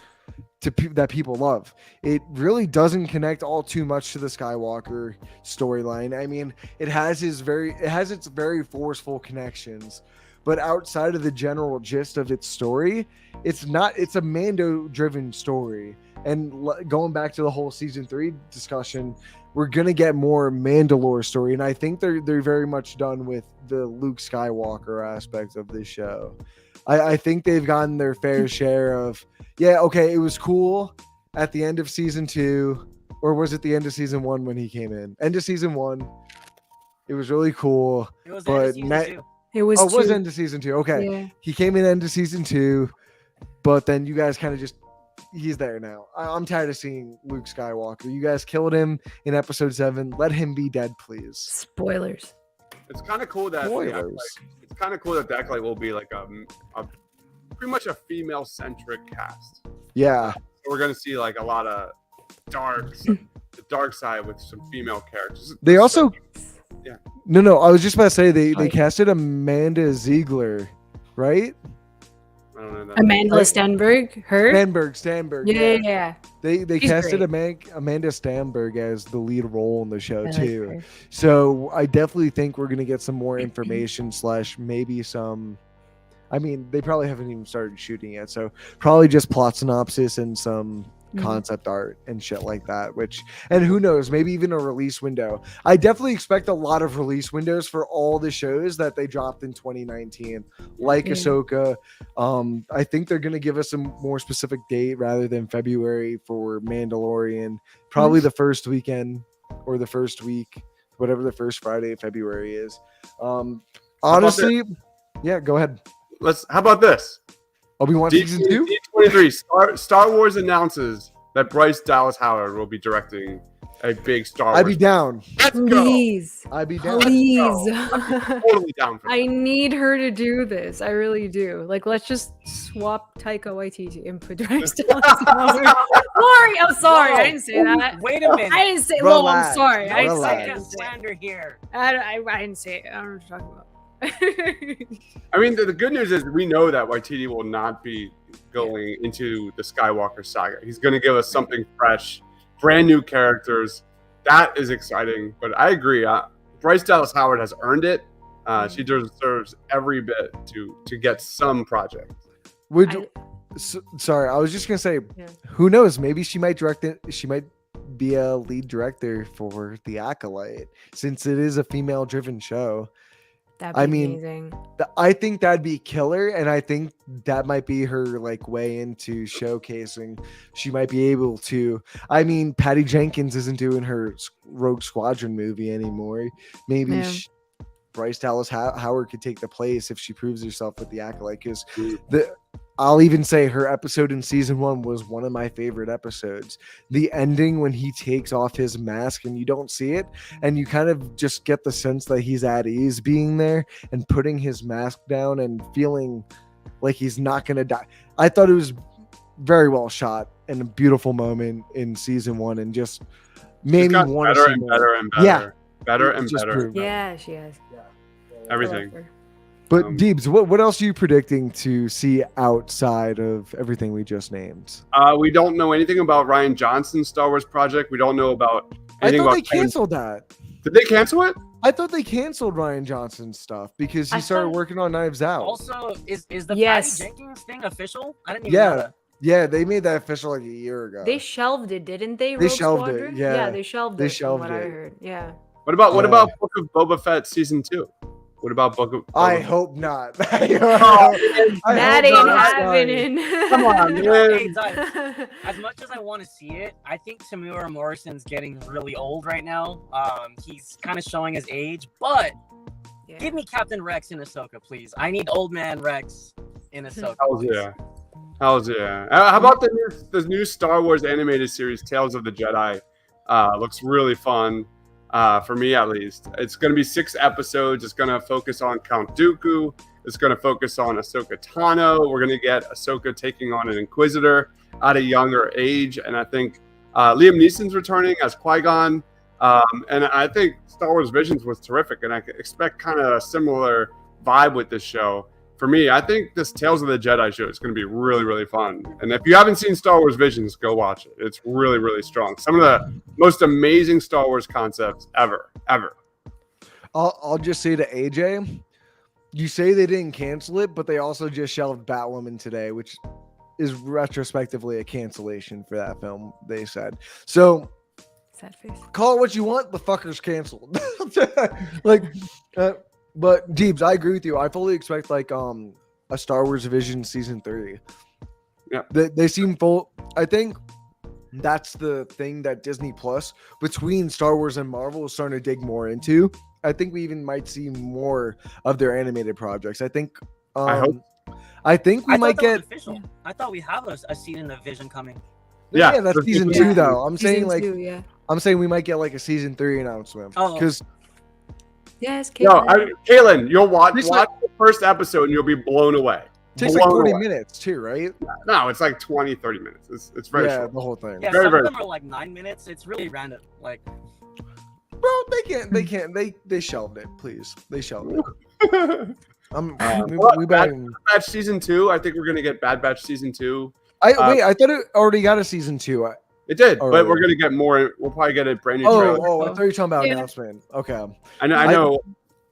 that people love. It really doesn't connect all too much to the Skywalker storyline. I mean, it has its very forceful connections, but outside of the general gist of its story, it's a Mando driven story. And going back to the whole season 3 discussion, we're gonna get more Mandalore story, and I think they're very much done with the Luke Skywalker aspect of this show. I think they've gotten their fair share of, it was cool at the end of season 2, or was it the end of season 1 when he came in? End of season 1, it was really cool. It was but It was. it was end of season 2. Okay, Yeah. he came in end of season 2, but then you guys kind of just. He's there now. I'm tired of seeing Luke Skywalker. You guys killed him in episode 7. Let him be dead, please. Spoilers. It's kind of cool that the Acolyte will be like a pretty much a female-centric cast. Yeah. So we're gonna see like a lot of the dark side with some female characters. They also. Yeah. No. I was just about to say they casted Amanda Ziegler, right? I don't know that. Amanda Stenberg. Her. Stanberg. Yeah. They She's casted great. Amanda Stanberg as the lead role in the show I like too. her. So I definitely think we're gonna get some more information / maybe some. I mean, they probably haven't even started shooting yet, so probably just plot synopsis and some concept art and shit like that. And who knows, maybe even a release window. I definitely expect a lot of release windows for all the shows that they dropped in 2019, like Ahsoka. I think they're gonna give us a more specific date rather than February for Mandalorian. Probably the first weekend or the first week, whatever the first Friday of February is. Honestly, yeah, go ahead. How about this? Obi-Wan season 2? D23 Star Wars announces that Bryce Dallas Howard will be directing a big Star Wars. I'd be down. Let's Please. I'd be down. Please. go. Totally down for that. I need her to do this. I really do. Like, let's just swap Taika Waititi and put Bryce Dallas Howard. Sorry, I'm sorry. I didn't say that. Wait a minute. I didn't say. Relax. Well, I'm sorry. I didn't say Second it. slander here. I didn't say it. I don't know what you're talking about. I mean, the good news is we know that Waititi will not be going into the Skywalker saga. He's going to give us something fresh, brand new characters. That is exciting. But I agree. Bryce Dallas Howard has earned it. She deserves every bit to get some project. Sorry, I was just gonna say, who knows? Maybe she might direct it. She might be a lead director for The Acolyte, since it is a female-driven show. That'd be amazing. I think that'd be killer, and I think that might be her like way into showcasing. She might be able to. I mean, Patty Jenkins isn't doing her Rogue Squadron movie anymore. Maybe Bryce Dallas Howard could take the place if she proves herself with The Acolyte. Because I'll even say her episode in season 1 was one of my favorite episodes. The ending when he takes off his mask and you don't see it, and you kind of just get the sense that he's at ease being there and putting his mask down and feeling like he's not going to die. I thought it was very well shot and a beautiful moment in season 1, and just made me want to see more. Better and better. Yeah. Better and better. Yeah, she has. Everything. But Deebs, what else are you predicting to see outside of everything we just named? We don't know anything about Rian Johnson's Star Wars project. We don't know about anything I thought about. they canceled that. Did they cancel it? I thought they canceled Ryan Johnson's stuff because he started working on Knives Out. Also, is the Patty Jenkins thing official? I didn't even know that. Yeah, they made that official like a year ago. They shelved it, didn't they? They shelved it. Yeah, they shelved it. From what I heard. Yeah. What about Book of Boba Fett season 2? What about Book of Boba I Fett? hope not. That ain't happening. Come on, man. Hey, as much as I want to see it, I think Tamura Morrison's getting really old right now. He's kind of showing his age, but give me Captain Rex in Ahsoka, please. I need old man Rex in Ahsoka. Hells yeah. How about the new Star Wars animated series, Tales of the Jedi? Looks really fun. For me at least. It's going to be 6 episodes. It's going to focus on Count Dooku. It's going to focus on Ahsoka Tano. We're going to get Ahsoka taking on an Inquisitor at a younger age. And I think Liam Neeson's returning as Qui-Gon. And I think Star Wars Visions was terrific. And I expect kind of a similar vibe with this show. For me, I think this Tales of the Jedi show is going to be really, really fun. And if you haven't seen Star Wars Visions, go watch it. It's really, really strong. Some of the most amazing Star Wars concepts ever. I'll just say to AJ, you say they didn't cancel it, but they also just shelved Batwoman today, which is retrospectively a cancellation for that film, they said. So sad face. Call it what you want, the fucker's canceled. But Deebs, I agree with you. I fully expect like a Star Wars Vision season 3. Yeah, they seem full. I think that's the thing that Disney Plus between Star Wars and Marvel is starting to dig more into. I think we even might see more of their animated projects. I think. I think we might get. I thought we have a season of Vision coming. Yeah, that's season 2 though. I'm saying like. 2, I'm saying we might get like a season 3 announcement because. Yes, Kaylin. Kaylin, you'll watch the first episode and you'll be blown away. It takes like 40 minutes too, right? No, it's like 20, 30 minutes. It's very short. The whole thing. Yeah, some of them are like 9 minutes. It's really random. Like, bro, they can't. They shelved it. Please, they shelved it. We Bad Batch season 2. I think we're gonna get Bad Batch season 2. I thought it already got a season 2. It did, but we're gonna get more. We'll probably get a brand new trailer. I thought you were talking about announcement. Okay. I know.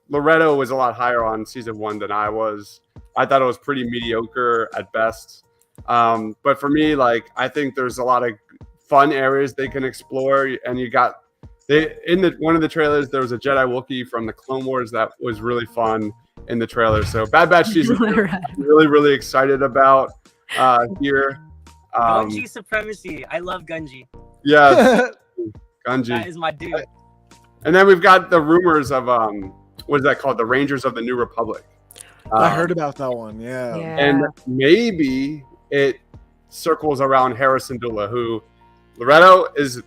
Loretto was a lot higher on season 1 than I was. I thought it was pretty mediocre at best. But for me, like, I think there's a lot of fun areas they can explore. And you got one of the trailers, there was a Jedi Wookiee from the Clone Wars that was really fun in the trailer. So Bad Batch season 2, really, really excited about here. Gunji supremacy. I love Gunji. Yes. Gunji. That is my dude. And then we've got the rumors of what is that called? The Rangers of the New Republic. I heard about that one. Yeah. And maybe it circles around Hera Syndulla, who Loretto is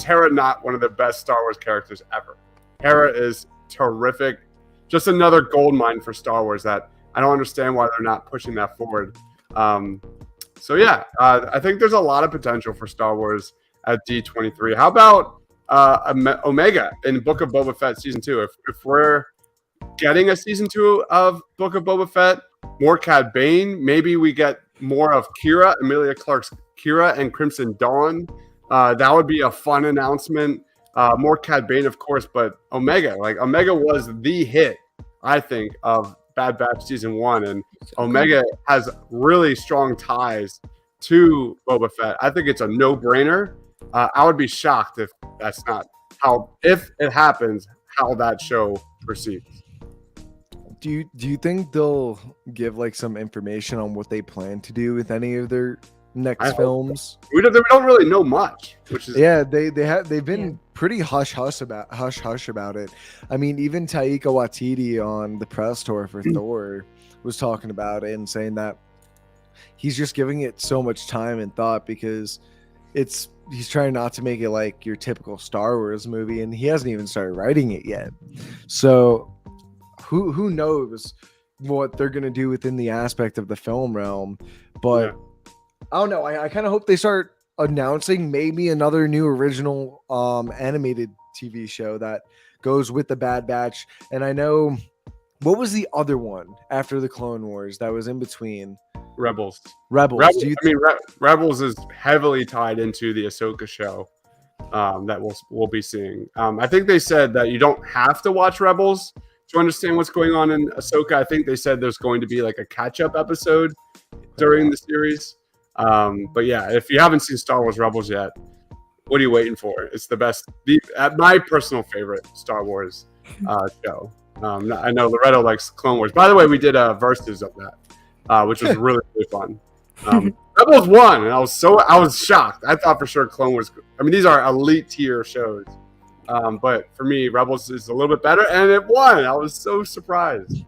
Hera not one of the best Star Wars characters ever? Hera is terrific. Just another gold mine for Star Wars that I don't understand why they're not pushing that forward. So yeah, I think there's a lot of potential for Star Wars at D23. How about Omega in Book of Boba Fett season 2? If we're getting a season 2 of Book of Boba Fett, more Cad Bane, maybe we get more of Kira, Emilia Clarke's Kira and Crimson Dawn. That would be a fun announcement. More Cad Bane, of course, but Omega was the hit, I think, of Bad Batch season 1, and Omega has really strong ties to Boba Fett. I think it's a no-brainer. I would be shocked if that's not if it happens, how that show proceeds. Do you think they'll give like some information on what they plan to do with any of their next films? We don't really know much, which is they've been pretty hush hush about it. I mean, even Taika Waititi on the press tour for Thor was talking about it and saying that he's just giving it so much time and thought because he's trying not to make it like your typical Star Wars movie, and he hasn't even started writing it yet. So who knows what they're gonna do within the aspect of the film realm, but I don't know. I kind of hope they start announcing maybe another new original animated TV show that goes with the Bad Batch. And I know, what was the other one after the Clone Wars that was in between? Rebels. Rebels is heavily tied into the Ahsoka show. that we'll be seeing. I think they said that you don't have to watch Rebels to understand what's going on in Ahsoka. I think they said there's going to be like a catch-up episode during the series. But yeah, if you haven't seen Star Wars Rebels yet, what are you waiting for? It's the best, my personal favorite Star Wars show. I know Loretto likes Clone Wars. By the way, we did a versus of that, which was really, really fun. Rebels won, and I was shocked. I thought for sure Clone Wars. I mean, these are elite tier shows, but for me, Rebels is a little bit better, and it won. I was so surprised.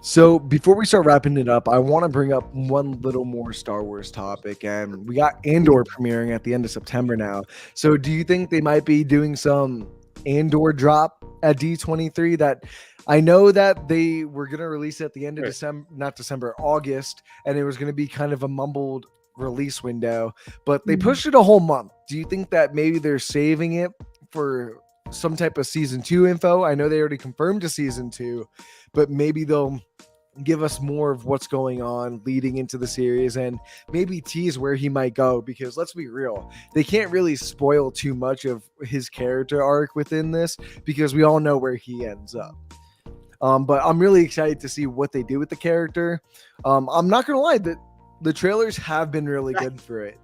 So before we start wrapping it up, I want to bring up one little more Star Wars topic, and we got Andor premiering at the end of September now. So do you think they might be doing some Andor drop at D23? That I know that they were going to release it at the end of August, and it was going to be kind of a mumbled release window, but they pushed it a whole month. Do you think that maybe they're saving it for some type of season 2 info? I know they already confirmed a season 2, but maybe they'll give us more of what's going on leading into the series and maybe tease where he might go, because let's be real, they can't really spoil too much of his character arc within this because we all know where he ends up. But I'm really excited to see what they do with the character. I'm not gonna lie, that the trailers have been really good for it.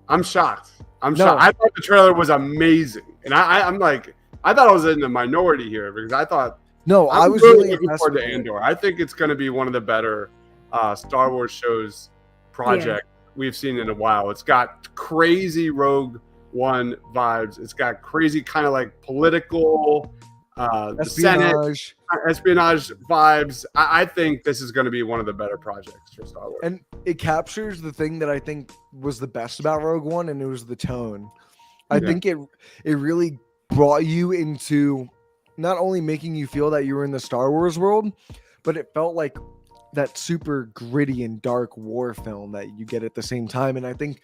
I'm shocked. I thought the trailer was amazing, and I'm like, I thought I was in the minority here because I thought. No, I was really looking forward to Andor. I think it's going to be one of the better Star Wars shows project we've seen in a while. It's got crazy Rogue One vibes. It's got crazy kind of like political espionage vibes. I think this is going to be one of the better projects for Star Wars. And it captures the thing that I think was the best about Rogue One, and it was the tone. I think it really brought you into not only making you feel that you were in the Star Wars world, but it felt like that super gritty and dark war film that you get at the same time. And I think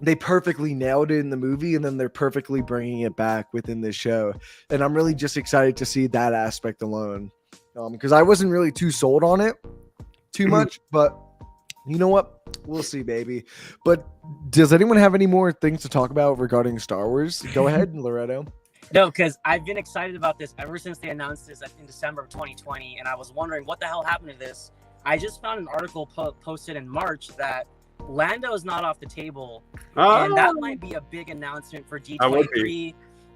they perfectly nailed it in the movie, and then they're perfectly bringing it back within this show. And I'm really just excited to see that aspect alone, because I wasn't really too sold on it too much, but you know what? We'll see, baby. But does anyone have any more things to talk about regarding Star Wars? Go ahead, Loretto. No, because I've been excited about this ever since they announced this in December of 2020, and I was wondering what the hell happened to this. I just found an article posted in March that Lando is not off the table, and that might be a big announcement for D23.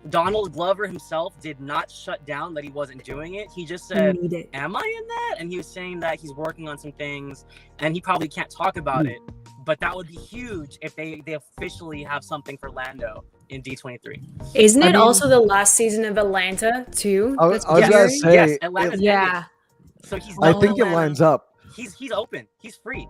Donald Glover himself did not shut down that he wasn't doing it. He just said, am I in that? And he was saying that he's working on some things, and he probably can't talk about it, but that would be huge if they officially have something for Lando in D23. Isn't it also the last season of Atlanta too? I was gonna say, yes, Atlanta's ended. So I think it lines up. He's open. He's free.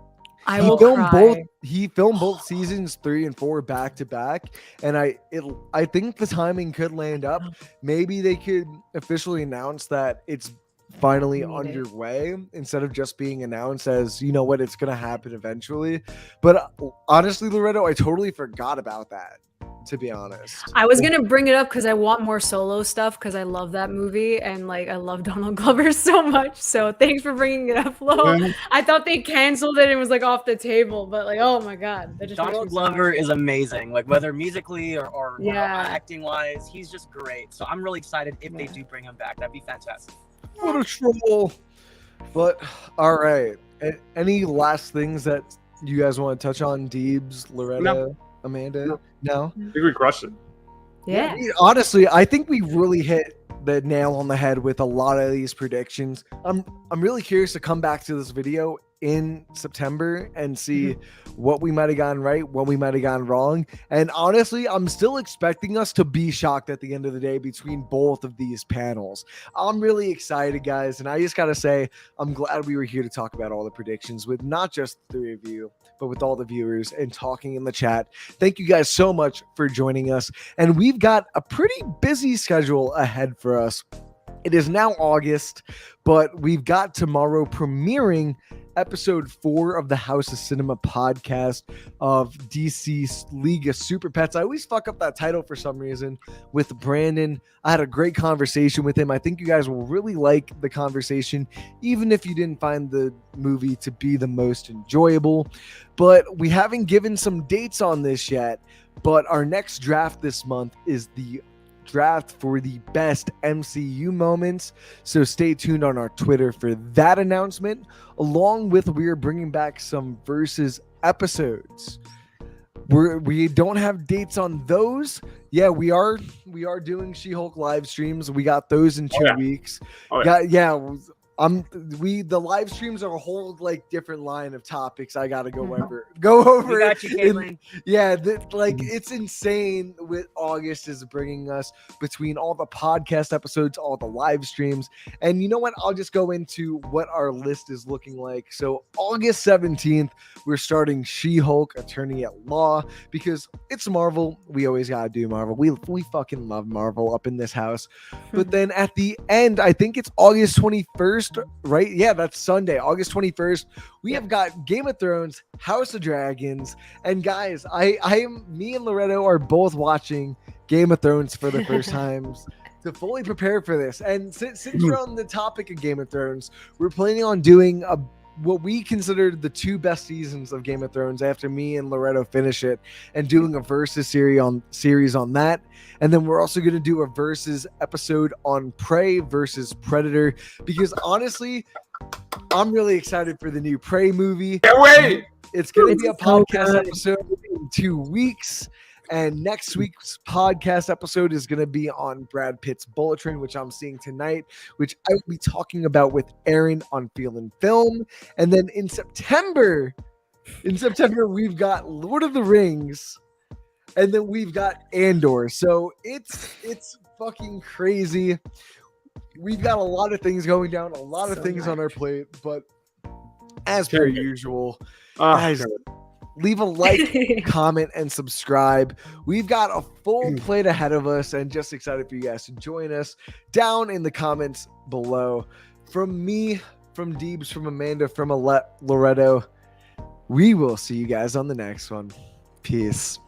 He filmed both seasons 3 and 4 back to back, and I think the timing could land up. Maybe they could officially announce that it's finally underway instead of just being announced as, you know what, it's gonna happen eventually. But honestly, Loretto, I totally forgot about that, to be honest. I was gonna bring it up because I want more Solo stuff, because I love that movie and like I love Donald Glover so much. So thanks for bringing it up, Flo. I thought they canceled it and it was like off the table, but like, oh my god, Donald Glover is amazing. Like whether musically or acting wise, he's just great. So I'm really excited if they do bring him back. That'd be fantastic. What a troll! But all right, any last things that you guys want to touch on, Deebs, Loretto? No. Amanda? No? I think we crushed it. Yeah. Honestly, I think we really hit the nail on the head with a lot of these predictions. I'm really curious to come back to this video in September and see what we might have gotten right, what we might have gotten wrong. And honestly, I'm still expecting us to be shocked at the end of the day between both of these panels. I'm really excited, guys. And I just got to say, I'm glad we were here to talk about all the predictions with not just the 3 of you, but with all the viewers and talking in the chat. Thank you guys so much for joining us. And we've got a pretty busy schedule ahead for us. It is now August, but we've got tomorrow premiering episode 4 of the House of Cinema podcast of DC League of Super Pets. I always fuck up that title for some reason with Brandon. I had a great conversation with him. I think you guys will really like the conversation, even if you didn't find the movie to be the most enjoyable. But we haven't given some dates on this yet. But our next draft this month is the draft for the best MCU moments. So stay tuned on our Twitter for that announcement. Along with, we're bringing back some versus episodes. We don't have dates on those. Yeah, we are doing She-Hulk live streams. We got those in 2 weeks. The live streams are a whole like different line of topics I gotta go over. We got you, Caitlin. It's insane what August is bringing us between all the podcast episodes, all the live streams. And you know what? I'll just go into what our list is looking like. So August 17th, we're starting She-Hulk, Attorney at Law, because it's Marvel. We always gotta do Marvel. We fucking love Marvel up in this house. But then at the end, I think it's August 21st. Right? Yeah, that's Sunday, August 21st. We have got Game of Thrones, House of Dragons, and guys, me and Loretto are both watching Game of Thrones for the first times to fully prepare for this. And since we're on the topic of Game of Thrones, we're planning on doing what we consider the 2 best seasons of Game of Thrones after me and Loretto finish it, and doing a versus series on that. And then we're also going to do a versus episode on Prey versus Predator, because honestly, I'm really excited for the new Prey movie. Can't wait! It's going to be a podcast episode in 2 weeks. And next week's podcast episode is going to be on Brad Pitt's Bullet Train, which I'm seeing tonight, which I will be talking about with Aaron on Feelin' Film. And then in September, we've got Lord of the Rings, and then we've got Andor. So it's fucking crazy. We've got a lot of things going down, a lot of things on our plate, but as per usual, guys, leave a like, comment, and subscribe. We've got a full plate ahead of us, and just excited for you guys to join us down in the comments below. From me, from Deebs, from Amanda, from Loretto, we will see you guys on the next one. Peace.